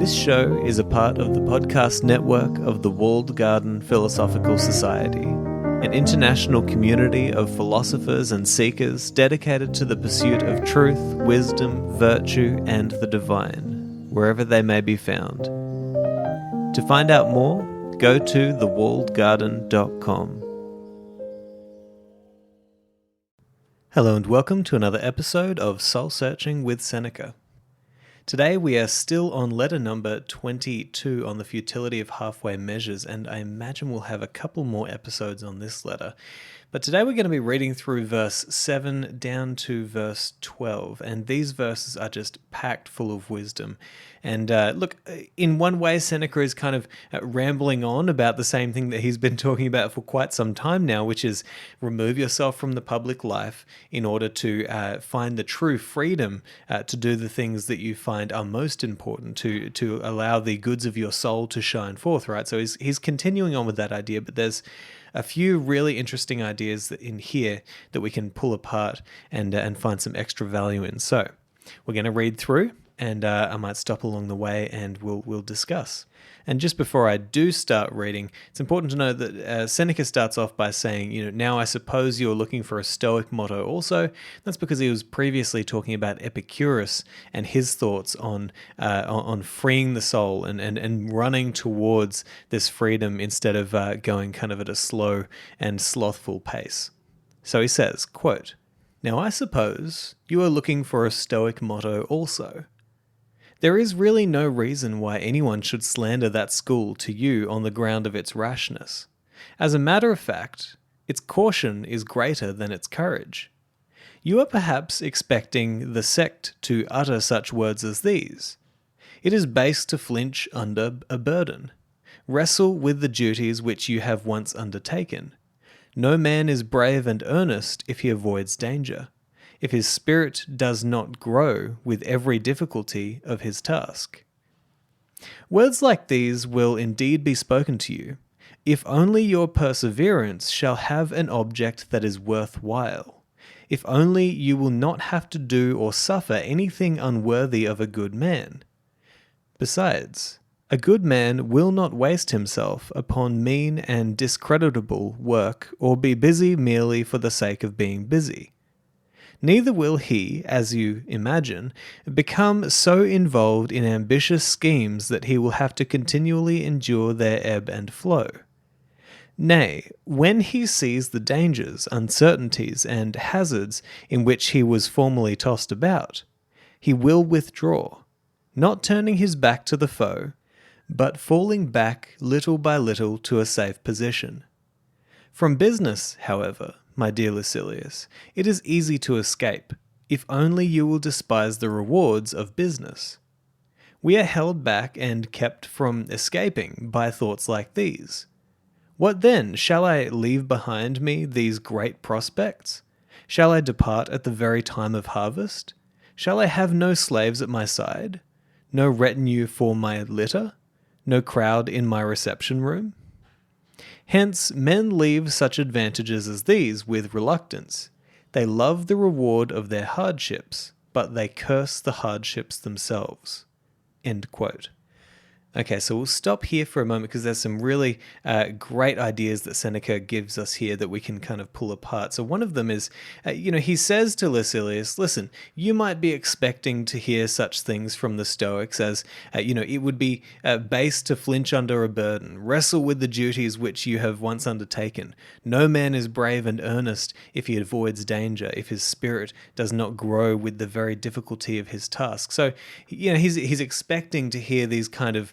This show is a part of the podcast network of the Walled Garden Philosophical Society, an international community of philosophers and seekers dedicated to the pursuit of truth, wisdom, virtue, and the divine, wherever they may be found. To find out more, go to thewalledgarden.com. Hello and welcome to another episode of Soul Searching with Seneca. Today we are still on letter number 22 on the futility of halfway measures, and I imagine we'll have a couple more episodes on this letter. But today we're going to be reading through verse 7 down to verse 12, and these verses are just packed full of wisdom. And look, in one way Seneca is kind of rambling on about the same thing that he's been talking about for quite some time now, which is remove yourself from the public life in order to find the true freedom to do the things that you find are most important, to allow the goods of your soul to shine forth, right? So he's continuing on with that idea, but there's a few really interesting ideas in here that we can pull apart and find some extra value in. So we're going to read through, and I might stop along the way and we'll discuss. And just before I do start reading, it's important to know that Seneca starts off by saying, now I suppose you're looking for a Stoic motto also. That's because he was previously talking about Epicurus and his thoughts on freeing the soul and running towards this freedom instead of going kind of at a slow and slothful pace. So he says, quote, "Now I suppose you are looking for a Stoic motto also. There is really no reason why anyone should slander that school to you on the ground of its rashness. As a matter of fact, its caution is greater than its courage. You are perhaps expecting the sect to utter such words as these. It is base to flinch under a burden. Wrestle with the duties which you have once undertaken. No man is brave and earnest if he avoids danger, if his spirit does not grow with every difficulty of his task. Words like these will indeed be spoken to you, if only your perseverance shall have an object that is worth while, if only you will not have to do or suffer anything unworthy of a good man. Besides, a good man will not waste himself upon mean and discreditable work or be busy merely for the sake of being busy. Neither will he, as you imagine, become so involved in ambitious schemes that he will have to continually endure their ebb and flow. Nay, when he sees the dangers, uncertainties, and hazards in which he was formerly tossed about, he will withdraw, not turning his back to the foe, but falling back little by little to a safe position. From business, however, my dear Lucilius, it is easy to escape, if only you will despise the rewards of business. We are held back and kept from escaping by thoughts like these. What then? Shall I leave behind me these great prospects? Shall I depart at the very time of harvest? Shall I have no slaves at my side? No retinue for my litter? No crowd in my reception room? Hence, men leave such advantages as these with reluctance. They love the reward of their hardships, but they curse the hardships themselves." End quote. Okay, so we'll stop here for a moment because there's some really great ideas that Seneca gives us here that we can kind of pull apart. So one of them is, he says to Lucilius, listen, you might be expecting to hear such things from the Stoics as, it would be base to flinch under a burden, wrestle with the duties which you have once undertaken. No man is brave and earnest if he avoids danger, if his spirit does not grow with the very difficulty of his task. So, he's expecting to hear these kind of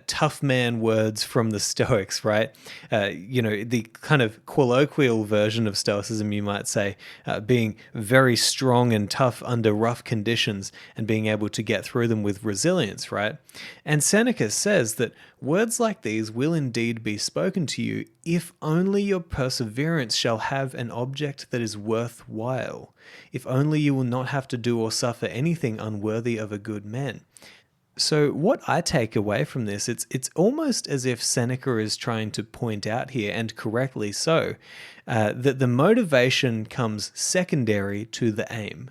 tough man words from the Stoics, right? The kind of colloquial version of Stoicism, you might say, being very strong and tough under rough conditions and being able to get through them with resilience, right? And Seneca says that words like these will indeed be spoken to you if only your perseverance shall have an object that is worthwhile, if only you will not have to do or suffer anything unworthy of a good man. So what I take away from this, it's almost as if Seneca is trying to point out here, and correctly so, that the motivation comes secondary to the aim.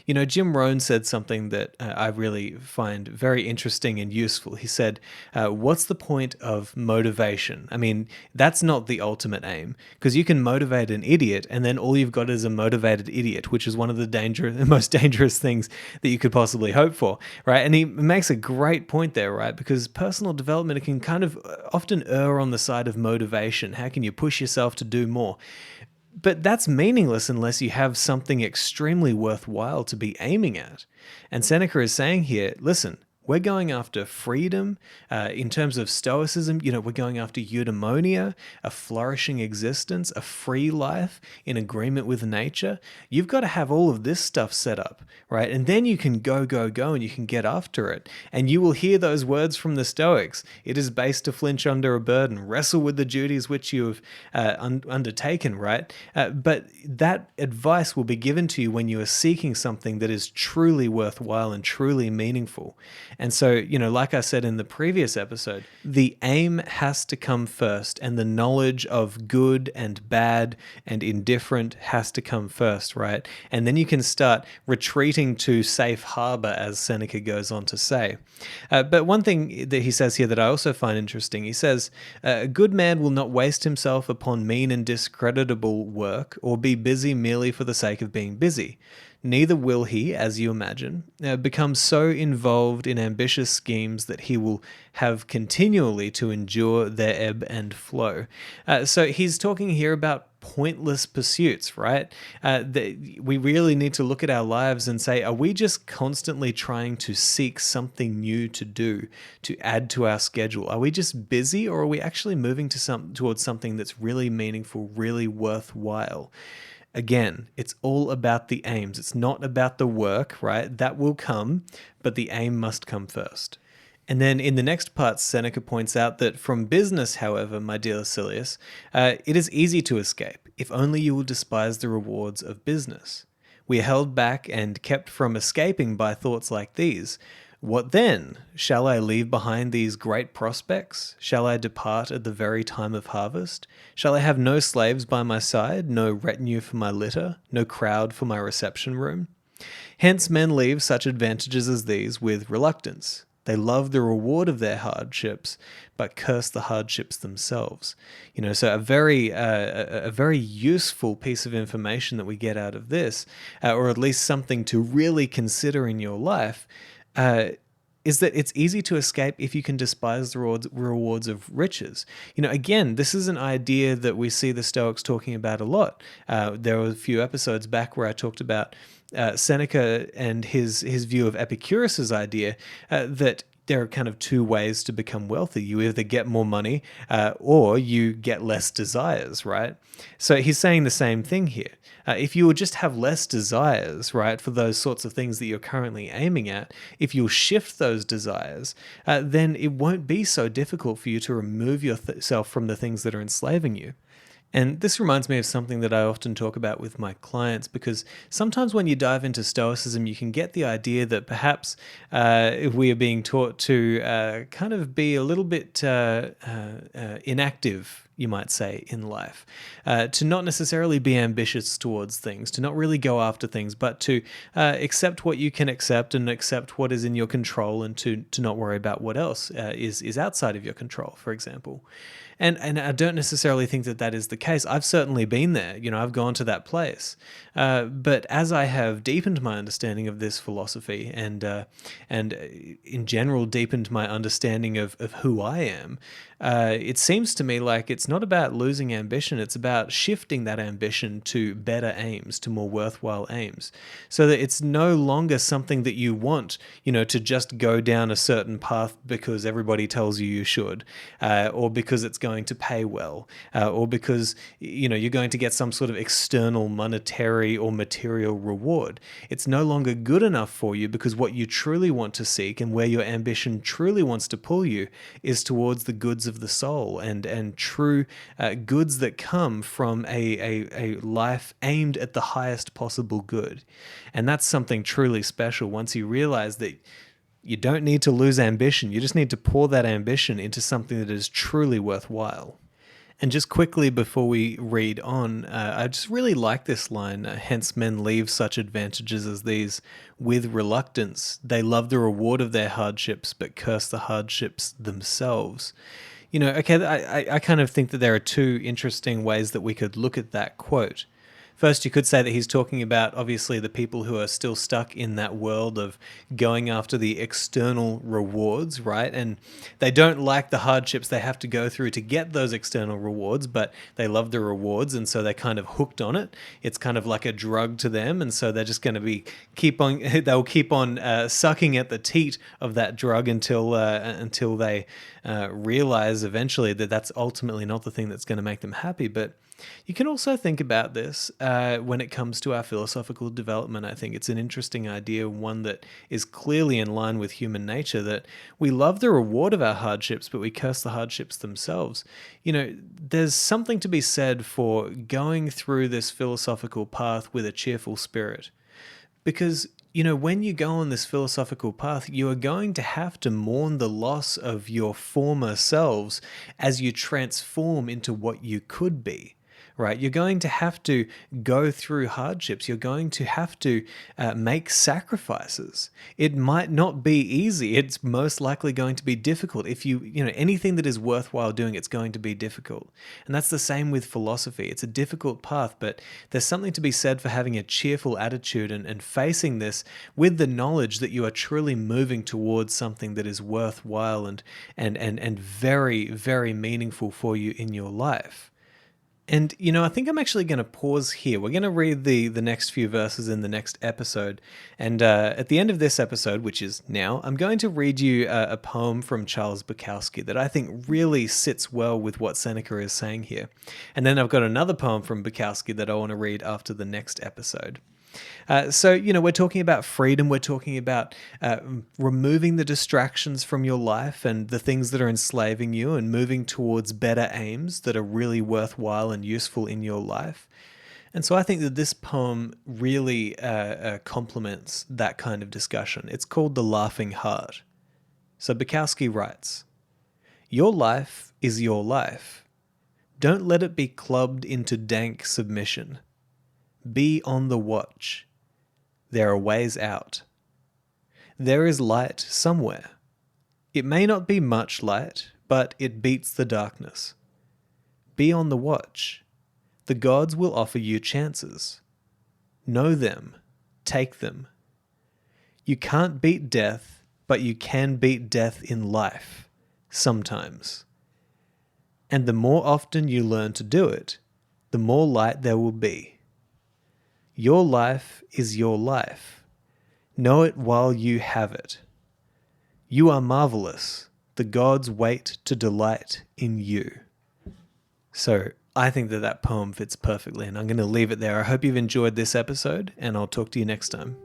Jim Rohn said something that I really find very interesting and useful. He said, what's the point of motivation? I mean, that's not the ultimate aim, because you can motivate an idiot and then all you've got is a motivated idiot, which is one of the most dangerous things that you could possibly hope for, right? And he makes a great point there, right? Because personal development can kind of often err on the side of motivation. How can you push yourself to do more? But that's meaningless unless you have something extremely worthwhile to be aiming at. And Seneca is saying here, listen, we're going after freedom. In terms of Stoicism, we're going after eudaimonia, a flourishing existence, a free life in agreement with nature. You've got to have all of this stuff set up, right? And then you can go, and you can get after it. And you will hear those words from the Stoics. It is base to flinch under a burden, wrestle with the duties which you have undertaken, right? But that advice will be given to you when you are seeking something that is truly worthwhile and truly meaningful. And so, like I said in the previous episode, the aim has to come first, and the knowledge of good and bad and indifferent has to come first, right? And then you can start retreating to safe harbor, as Seneca goes on to say. But one thing that he says here that I also find interesting, he says, a good man will not waste himself upon mean and discreditable work, or be busy merely for the sake of being busy. Neither will he, as you imagine, become so involved in ambitious schemes that he will have continually to endure their ebb and flow. So he's talking here about pointless pursuits, right? We really need to look at our lives and say, are we just constantly trying to seek something new to do, to add to our schedule? Are we just busy, or are we actually moving towards something that's really meaningful, really worthwhile? Again, it's all about the aims. It's not about the work, right? That will come, but the aim must come first. And then in the next part, Seneca points out that from business, however, my dear Lucilius, it is easy to escape, if only you will despise the rewards of business. We are held back and kept from escaping by thoughts like these. What then? Shall I leave behind these great prospects? Shall I depart at the very time of harvest? Shall I have no slaves by my side, no retinue for my litter, no crowd for my reception room? Hence men leave such advantages as these with reluctance. They love the reward of their hardships, but curse the hardships themselves. So a very useful piece of information that we get out of this, or at least something to really consider in your life, is that it's easy to escape if you can despise the rewards of riches. Again, this is an idea that we see the Stoics talking about a lot. There were a few episodes back where I talked about Seneca and his view of Epicurus's idea that there are kind of two ways to become wealthy. You either get more money or you get less desires, right? So he's saying the same thing here. If you will just have less desires, right, for those sorts of things that you're currently aiming at, if you'll shift those desires, then it won't be so difficult for you to remove yourself from the things that are enslaving you. And this reminds me of something that I often talk about with my clients, because sometimes when you dive into Stoicism, you can get the idea that perhaps we are being taught to kind of be a little bit inactive, you might say, in life, to not necessarily be ambitious towards things, to not really go after things, but to accept what you can accept and accept what is in your control, and to not worry about what else is outside of your control, for example. And I don't necessarily think that that is the case. I've certainly been there. I've gone to that place. But as I have deepened my understanding of this philosophy and in general deepened my understanding of who I am, it seems to me like it's not about losing ambition. It's about shifting that ambition to better aims, to more worthwhile aims, so that it's no longer something that you want, to just go down a certain path because everybody tells you should, or because it's going to pay well, or because you're going to get some sort of external monetary or material reward. It's no longer good enough for you, because what you truly want to seek and where your ambition truly wants to pull you is towards the goods of the soul and true goods that come from a life aimed at the highest possible good. And that's something truly special once you realize that you don't need to lose ambition. You just need to pour that ambition into something that is truly worthwhile. And just quickly before we read on, I just really like this line, hence men leave such advantages as these with reluctance. They love the reward of their hardships, but curse the hardships themselves. Okay, I kind of think that there are two interesting ways that we could look at that quote. First, you could say that he's talking about, obviously, the people who are still stuck in that world of going after the external rewards, right? And they don't like the hardships they have to go through to get those external rewards, but they love the rewards, and so they're kind of hooked on it. It's kind of like a drug to them, and so they're just going to they'll keep on sucking at the teat of that drug until they realize eventually that that's ultimately not the thing that's going to make them happy. But you can also think about this when it comes to our philosophical development. I think it's an interesting idea, one that is clearly in line with human nature, that we love the reward of our hardships, but we curse the hardships themselves. There's something to be said for going through this philosophical path with a cheerful spirit. Because when you go on this philosophical path, you are going to have to mourn the loss of your former selves as you transform into what you could be. Right? You're going to have to go through hardships. You're going to have to make sacrifices. It might not be easy. It's most likely going to be difficult. If anything that is worthwhile doing, it's going to be difficult. And that's the same with philosophy. It's a difficult path, but there's something to be said for having a cheerful attitude and facing this with the knowledge that you are truly moving towards something that is worthwhile and very, very meaningful for you in your life. And, I think I'm actually going to pause here. We're going to read the next few verses in the next episode. And at the end of this episode, which is now, I'm going to read you a poem from Charles Bukowski that I think really sits well with what Seneca is saying here. And then I've got another poem from Bukowski that I want to read after the next episode. So, we're talking about freedom. We're talking about removing the distractions from your life and the things that are enslaving you and moving towards better aims that are really worthwhile and useful in your life. And so I think that this poem really complements that kind of discussion. It's called The Laughing Heart. So Bukowski writes, "Your life is your life. Don't let it be clubbed into dank submission. Be on the watch. There are ways out. There is light somewhere. It may not be much light, but it beats the darkness. Be on the watch. The gods will offer you chances. Know them. Take them. You can't beat death, but you can beat death in life, sometimes. And the more often you learn to do it, the more light there will be. Your life is your life. Know it while you have it. You are marvelous. The gods wait to delight in you." So I think that poem fits perfectly, and I'm going to leave it there. I hope you've enjoyed this episode, and I'll talk to you next time.